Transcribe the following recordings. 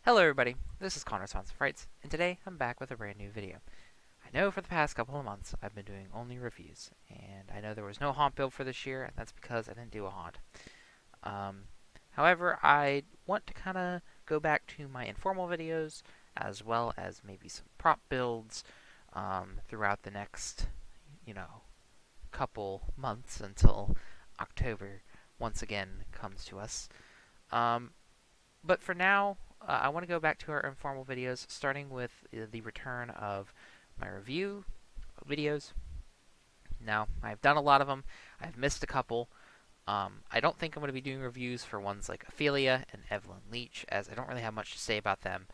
Hello everybody, this is Connor Sons of Frights, and today I'm back with a brand new video. I know for the past couple of months I've been doing only reviews, and I know there was no haunt build for this year, and that's because I didn't do a haunt. Um, However, I want to kind of go back to my informal videos, as well as maybe some prop builds throughout the next, couple months until October once again comes to us. Um, But for now, I want to go back to our informal videos, starting with the return of my review videos. Now, I've done a lot of them. I've missed a couple. I don't think I'm going to be doing reviews for ones like Ophelia and Evelyn Leach, as I don't really have much to say about them,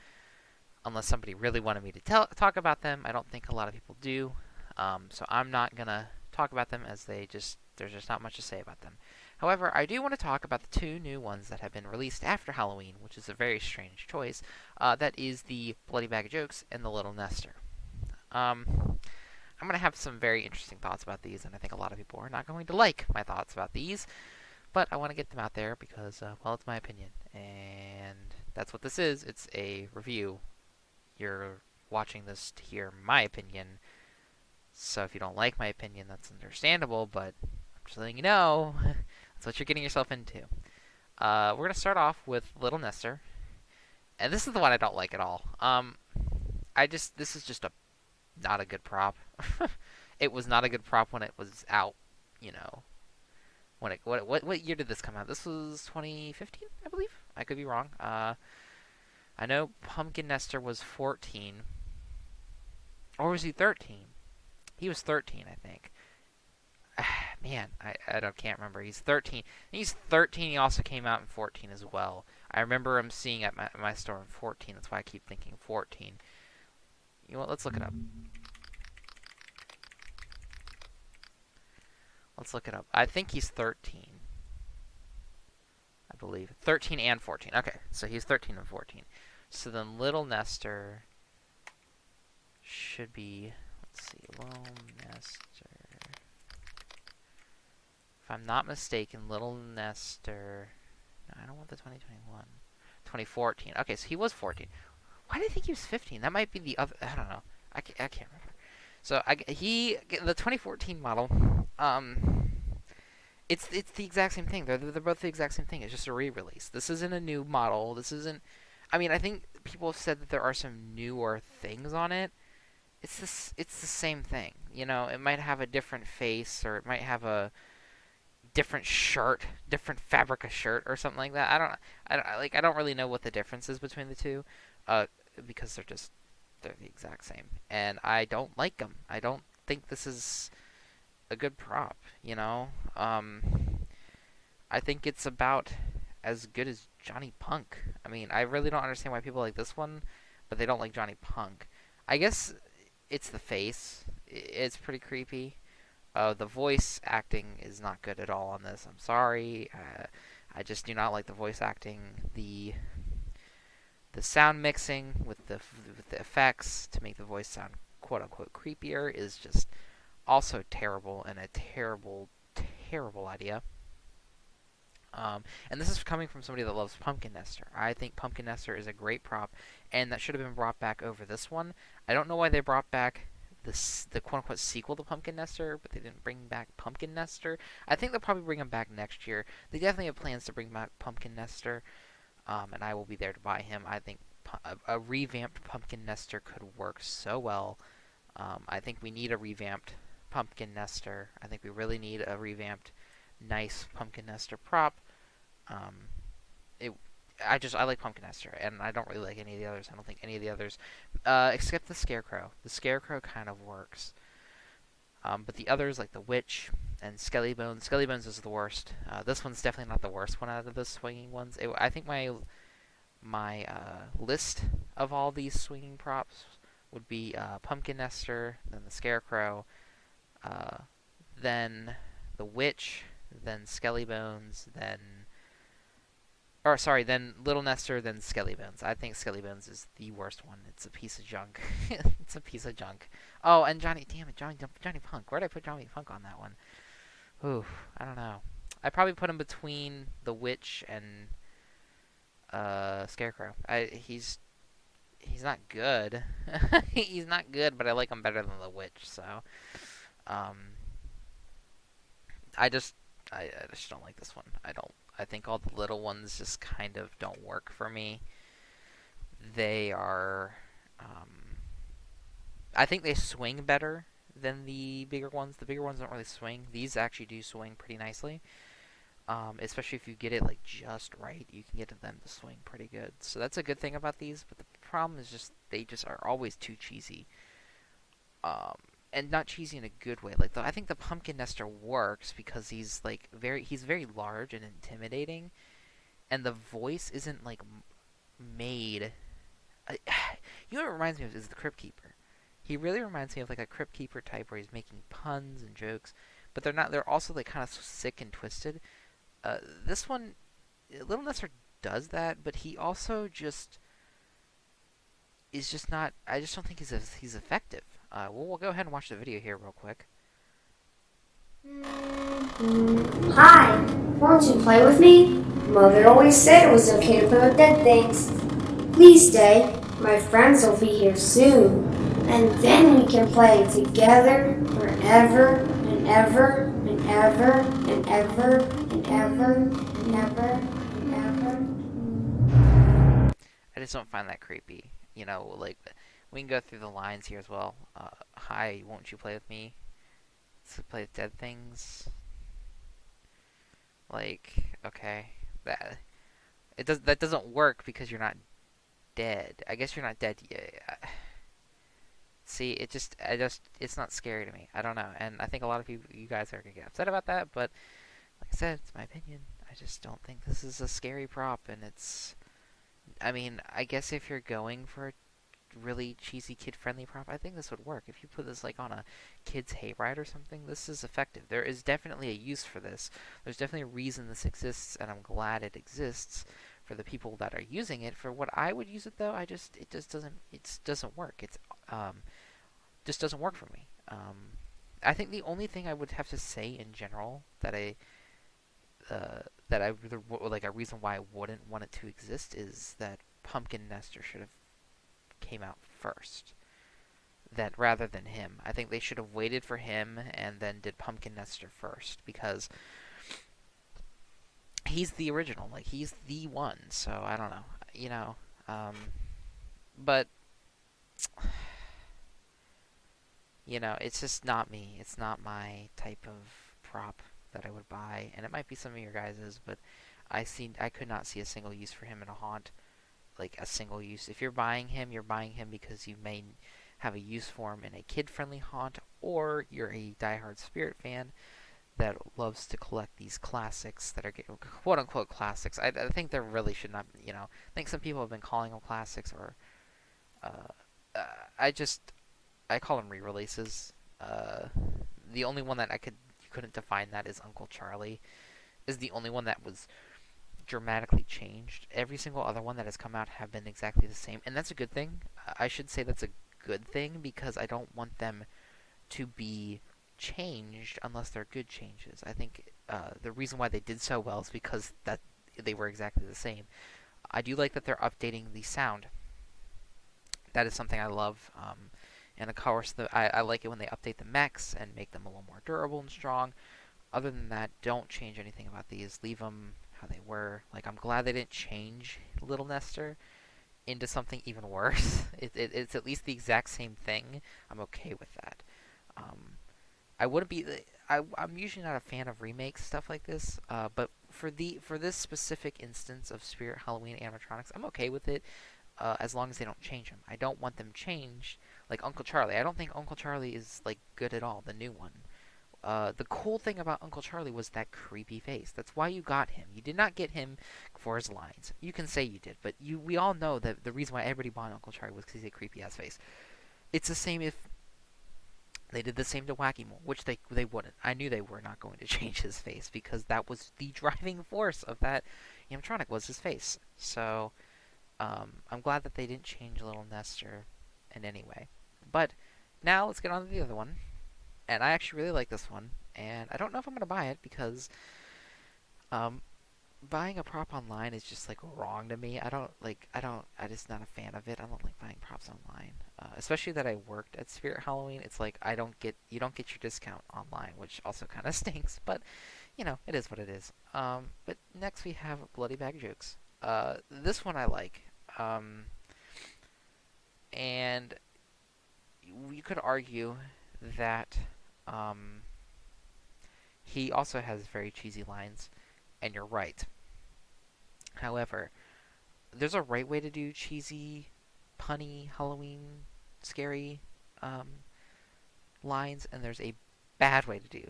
unless somebody really wanted me to talk about them. I don't think a lot of people do, so I'm not going to talk about them, as there's just not much to say about them. However, I do want to talk about the two new ones that have been released after Halloween, which is a very strange choice. That is the Bloody Bag of Jokes and the Little Nester. I'm going to have some very interesting thoughts about these, and I think a lot of people are not going to like my thoughts about these, but I want to get them out there because, well, it's my opinion, and that's what this is. It's a review. You're watching this to hear my opinion, so if you don't like my opinion, that's understandable, but I'm just letting you know. That's what you're getting yourself into. We're going to start off with Little Nester. And this is the one I don't like at all. This is just not a good prop. It was not a good prop when it was out, you know. What year did this come out? This was 2015, I believe. I could be wrong. I know Pumpkin Nester was 14. Or was he 13? He was 13, I think. Man, I can't remember. He's 13. He's 13. He also came out in 14 as well. I remember him seeing at my store in 14. That's why I keep thinking 14. You know what? Let's look it up. Let's look it up. I think he's 13. I believe 13 and 14. Okay, so he's 13 and 14. So then Little Nester should be. Let's see, Little Nester. If I'm not mistaken, Little Nester. No, I don't want the 2021. 2014. Okay, so he was 14. Why did I think he was 15? That might be the other. I don't know. I can't remember. So the 2014 model. It's the exact same thing. They're both the exact same thing. It's just a re-release. This isn't a new model. This isn't. I mean, I think people have said that there are some newer things on it. It's the same thing. You know, it might have a different face, or it might have a different shirt, different fabric of shirt, or something like that. I don't really know what the difference is between the two, because they're the exact same, and I don't like them. I don't think this is a good prop. I think it's about as good as Johnny Punk. I mean, I really don't understand why people like this one, but they don't like Johnny Punk. I guess it's the face. It's pretty creepy. The voice acting is not good at all on this. I'm sorry. I just do not like the voice acting. The sound mixing with the effects to make the voice sound quote unquote creepier is just also terrible, and a terrible, terrible idea. And this is coming from somebody that loves Pumpkin Nester. I think Pumpkin Nester is a great prop, and that should have been brought back over this one. I don't know why they brought back the quote-unquote sequel to Pumpkin Nester, but they didn't bring back Pumpkin Nester. I think they'll probably bring him back next year. They definitely have plans to bring back Pumpkin Nester, and I will be there to buy him. I think a revamped Pumpkin Nester could work so well. I think we need a revamped Pumpkin Nester. I think we really need a revamped, nice Pumpkin Nester prop. I like Pumpkin Nester, and I don't really like any of the others. I don't think any of the others, except the Scarecrow. The Scarecrow kind of works. But the others, like the Witch and Skellybones is the worst. This one's definitely not the worst one out of the swinging ones. I think my list of all these swinging props would be Pumpkin Nester, then the Scarecrow, then the Witch, then Skellybones, then Little Nester, then Skellybones. I think Skellybones is the worst one. It's a piece of junk. It's a piece of junk. Oh, and Johnny Punk. Where'd I put Johnny Punk on that one? Ooh, I don't know. I probably put him between the Witch and Scarecrow. He's he's not good. He's not good, but I like him better than the witch. So, um, I just I just don't like this one. I don't. I think all the little ones just kind of don't work for me. They are. I think they swing better than the bigger ones. The bigger ones don't really swing. These actually do swing pretty nicely. Especially if you get it like just right, you can get them to swing pretty good. So that's a good thing about these. But the problem is just they just are always too cheesy. Um, and not cheesy in a good way. Like I think the pumpkin nester works because he's very large and intimidating, and the voice isn't like made. I, you know what it reminds me of is the Crypt Keeper. He really reminds me of like a Crypt Keeper type where he's making puns and jokes, but they're not. They're also like kind of sick and twisted. This one, Little Nestor does that, but he also just is just not. I just don't think he's effective. We'll go ahead and watch the video here real quick. Hi, won't you play with me? Mother always said it was okay to play with dead things. Please stay. My friends will be here soon. And then we can play together forever and ever and ever and ever and ever and ever and ever. I just don't find that creepy. Like we can go through the lines here as well. Hi, won't you play with me? To play with dead things. Like, okay, that doesn't work because you're not dead. I guess you're not dead yet. See, it's not scary to me. I don't know, and I think a lot of you guys are gonna get upset about that. But like I said, it's my opinion. I just don't think this is a scary prop, and it's. I mean, I guess if you're going for a really cheesy kid-friendly prop, I think this would work. If you put this like on a kid's hayride or something, this is effective. There is definitely a use for this. There's definitely a reason this exists, and I'm glad it exists for the people that are using it. For what I would use it though, it just doesn't work. It's just doesn't work for me. I think the only thing I would have to say in general that I like a reason why I wouldn't want it to exist is that Pumpkin Nester should have came out first. That rather than him, I think they should have waited for him and then did Pumpkin Nester first because he's the original, like he's the one. So I don't know, you know, but it's just not me. It's not my type of prop that I would buy, and it might be some of your guys's, but I could not see a single use for him in a haunt, like a single use. If you're buying him because you may have a use for him in a kid-friendly haunt, or you're a diehard Spirit fan that loves to collect these classics that are quote-unquote classics. I think there really should not, I think some people have been calling them classics, or uh, uh, I call them re-releases. Uh, the only one that you couldn't define that is Uncle Charlie. Is the only one that was dramatically changed. Every single other one that has come out have been exactly the same, and that's a good thing. I should say that's a good thing because I don't want them to be changed unless they're good changes. I think the reason why they did so well is because that they were exactly the same. I do like that they're updating the sound. That is something I love. And of course, I like it when they update the mechs and make them a little more durable and strong. Other than that, don't change anything about these. Leave them how they were. Like, I'm glad they didn't change Little Nestor into something even worse. It's at least the exact same thing. I'm okay with that. Um, I wouldn't be. I'm usually not a fan of remakes stuff like this. But for this specific instance of Spirit Halloween animatronics, I'm okay with it. As long as they don't change them. I don't want them changed like Uncle Charlie. I don't think Uncle Charlie is like good at all. The new one. The cool thing about Uncle Charlie was that creepy face. That's why you got him. You did not get him for his lines. You can say you did, but we all know that the reason why everybody bought Uncle Charlie was because he's a creepy ass face. It's the same if they did the same to Wacky Mole, which they wouldn't. I knew they were not going to change his face because that was the driving force of that animatronic was his face. So I'm glad that they didn't change Little Nestor in any way. But now let's get on to the other one. And I actually really like this one. And I don't know if I'm going to buy it because buying a prop online is just like wrong to me. I just not a fan of it. I don't like buying props online. Especially that I worked at Spirit Halloween. It's like you don't get your discount online, which also kind of stinks, but it is what it is. But next we have Bloody Bag Jokes. This one I like. And you could argue that um, he also has very cheesy lines, and you're right. However, there's a right way to do cheesy, punny, Halloween, scary um, lines, and there's a bad way to do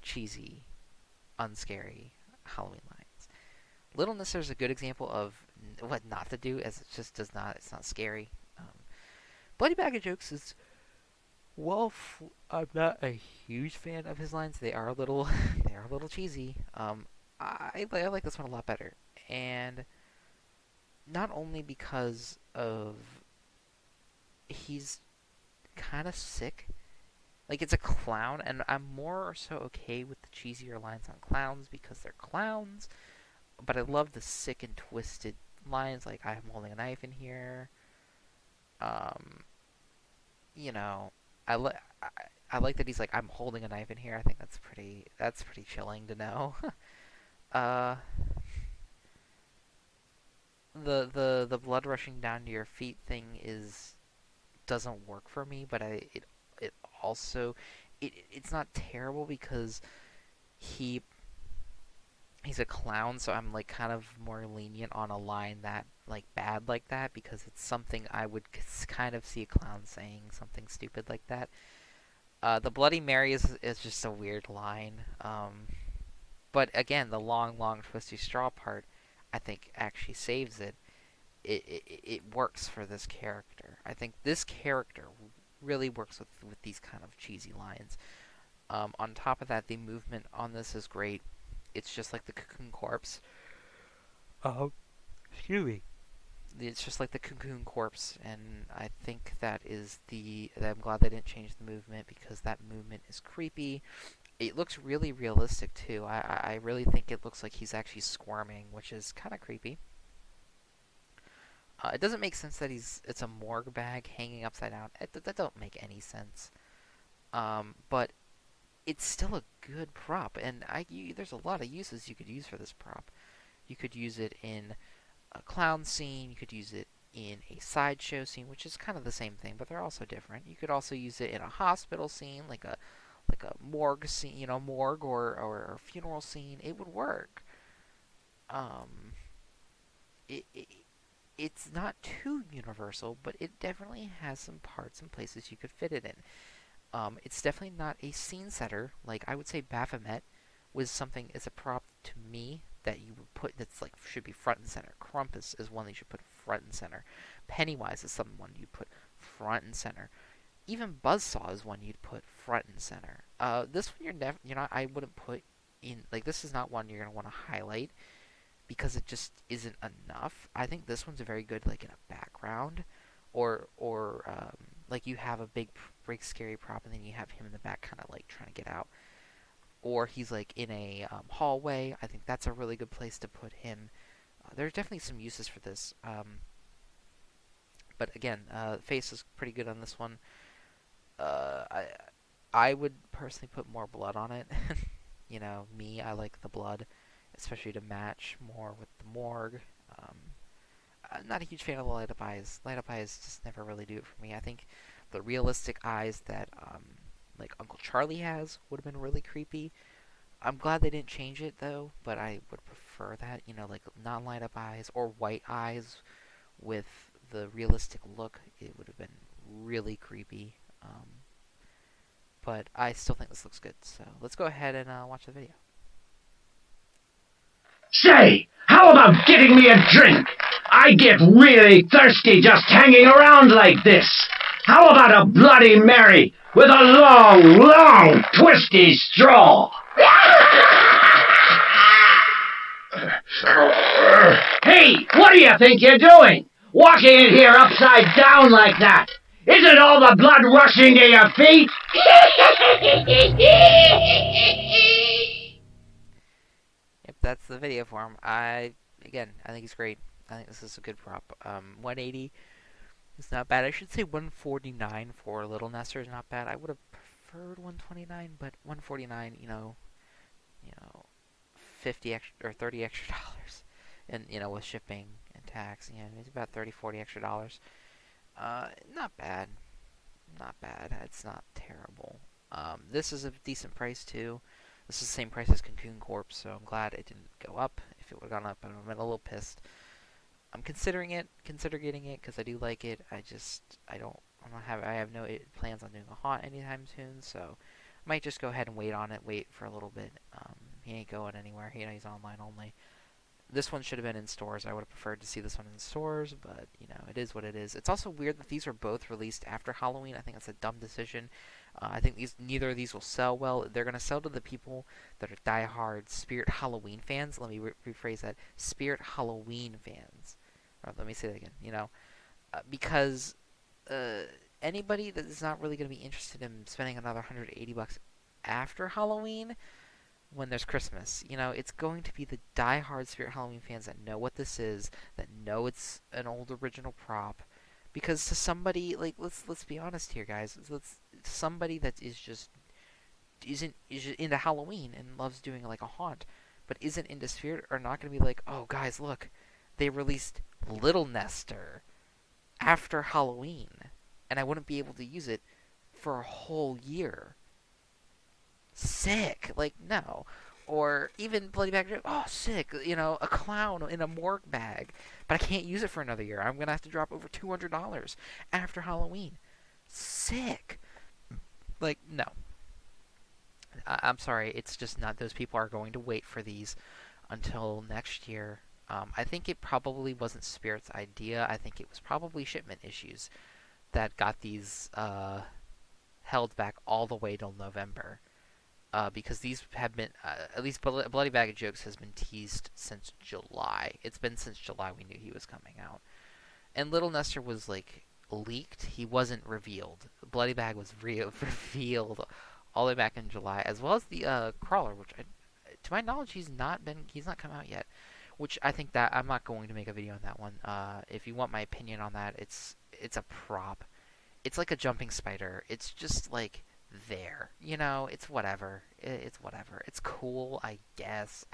cheesy, unscary Halloween lines. Little Mister is a good example of what not to do, as it just does not. It's not scary. Bloody Bag of Jokes is I'm not a huge fan of his lines. They are a little, they are a little cheesy. I like this one a lot better, and not only because of he's kind of sick. Like it's a clown, and I'm more so okay with the cheesier lines on clowns because they're clowns. But I love the sick and twisted lines, like "I'm holding a knife in here." Um, you know, I like I like that he's like "I'm holding a knife in here." I think that's pretty chilling to know. uh, the blood rushing down to your feet thing is doesn't work for me, but it also it's not terrible because he he's a clown, so I'm like kind of more lenient on a line that like bad like that because it's something I would kind of see a clown saying something stupid like that. The Bloody Mary is just a weird line. But again, the long twisty straw part, I think actually saves it. It works for this character. I think this character really works with these kind of cheesy lines. On top of that, the movement on this is great. It's just like the Cocoon Corpse. Oh, excuse me. It's just like the Cocoon Corpse, and I think I'm glad they didn't change the movement because that movement is creepy. It looks really realistic too. I really think it looks like he's actually squirming, which is kind of creepy. It doesn't make sense that it's a morgue bag hanging upside down. That don't make any sense. But it's still a good prop, and there's a lot of uses you could use for this prop. You could use it in a clown scene. You could use it in a sideshow scene, which is kind of the same thing, but they're also different. You could also use it in a hospital scene, like a morgue scene, morgue or funeral scene. It would work. Um, it, it it's not too universal, but it definitely has some parts and places you could fit it in. It's definitely not a scene setter. Like I would say, Baphomet was something as a prop to me that you would put that's like should be front and center. Krampus is one that you should put front and center. Pennywise is someone you put front and center. Even Buzzsaw is one you'd put front and center. This one I wouldn't put in like this is not one you're gonna want to highlight because it just isn't enough. I think this one's very good like in a background or like you have a big scary prop and then you have him in the back kind of like trying to get out, or he's like in a hallway. I think that's a really good place to put him. There's definitely some uses for this. But again, face is pretty good on this one. Uh, I I would personally put more blood on it. Me, I like the blood, especially to match more with the morgue. Um, I'm not a huge fan of the light up eyes. Light up eyes just never really do it for me. I think the realistic eyes that like Uncle Charlie has would have been really creepy. I'm glad they didn't change it though, but I would prefer that. Like non light up eyes or white eyes with the realistic look. It would have been really creepy. But I still think this looks good. So let's go ahead and watch the video. Say, how about getting me a drink? I get really thirsty just hanging around like this. How about a Bloody Mary with a long, twisty straw? Hey, what do you think you're doing? Walking in here upside down like that? Isn't all the blood rushing to your feet? Yep, that's the video for him. Again, I think he's great. I think this is a good prop. 180 is not bad. I should say 149 for Little Nestor is not bad. I would have preferred 129, but 149, 50 extra or 30 extra dollars, and with shipping and tax, it's about 30, 40 extra dollars. Not bad, not bad. It's not terrible. This is a decent price too. This is the same price as Cocoon Corp, so I'm glad it didn't go up. If it would have gone up, I would have been a little pissed. I'm considering it, consider getting it because I do like it. I have no plans on doing a haunt anytime soon, so I might just go ahead and wait on it, wait for a little bit. He ain't going anywhere. He's online only. This one should have been in stores. I would have preferred to see this one in stores, but it is what it is. It's also weird that these are both released after Halloween. I think that's a dumb decision. I think neither of these will sell well. They're gonna sell to the people that are diehard Spirit Halloween fans. Let me rephrase that: Spirit Halloween fans. Or let me say that again. Because anybody that is not really gonna be interested in spending another $180 after Halloween when there's Christmas. It's going to be the die-hard Spirit Halloween fans that know what this is, that know it's an old original prop. Because to somebody like let's be honest here, guys. Somebody that is into Halloween and loves doing like a haunt, but isn't into Spirit, are not going to be like, oh guys, look, they released Little Nestor after Halloween, and I wouldn't be able to use it for a whole year. Sick. Like, no. Or even Bloody Bag. Oh, sick. A clown in a morgue bag. But I can't use it for another year. I'm going to have to drop over $200 after Halloween. Sick. Like, no. I'm sorry. It's just not. Those people are going to wait for these until next year. I think it probably wasn't Spirit's idea. I think it was probably shipment issues that got these held back all the way till November. Because these have been, at least Bloody Bag of Jokes has been teased since July. It's been since July we knew he was coming out. And Little Nestor was, leaked. He wasn't revealed. Bloody Bag was revealed all the way back in July, as well as the Crawler, which, to my knowledge, he's not come out yet. Which I think that I'm not going to make a video on that one. If you want my opinion on that, it's a prop. It's like a jumping spider. It's just, there. It's whatever. It's whatever. It's cool, I guess.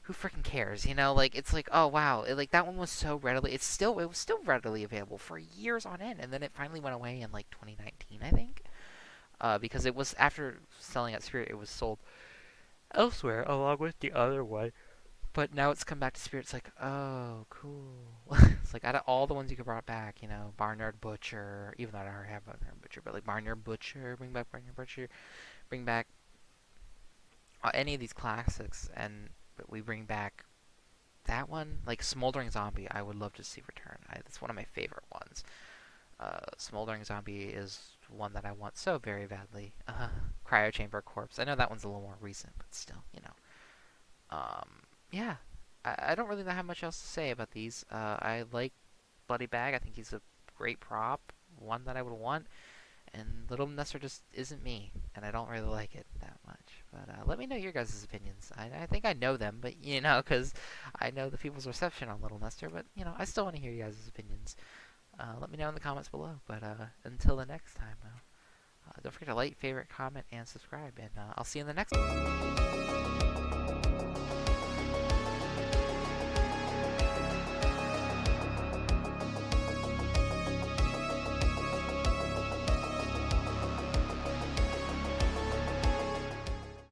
Who freaking cares? It's like, oh wow, that one was so readily. It was still readily available for years on end, and then it finally went away in 2019, I think. Because it was after selling at Spirit, it was sold elsewhere along with the other one. But now it's come back to Spirit. It's like, oh, cool. It's like out of all the ones you could brought back, Barnyard Butcher, even though I already have Barnyard Butcher, but Barnyard Butcher, bring back Barnyard Butcher, bring back any of these classics, but we bring back that one, Smoldering Zombie. I would love to see return. That's one of my favorite ones. Smoldering Zombie is one that I want so very badly. Cryo Chamber Corpse. I know that one's a little more recent, but still, yeah, I don't really know how much else to say about these. I like Bloody Bag. I think he's a great prop, one that I would want. And Little Nestor just isn't me, and I don't really like it that much. But let me know your guys' opinions. I think I know them, but because I know the people's reception on Little Nestor. But I still want to hear you guys' opinions. Let me know in the comments below. But until the next time, don't forget to like, favorite, comment, and subscribe. And I'll see you in the next one.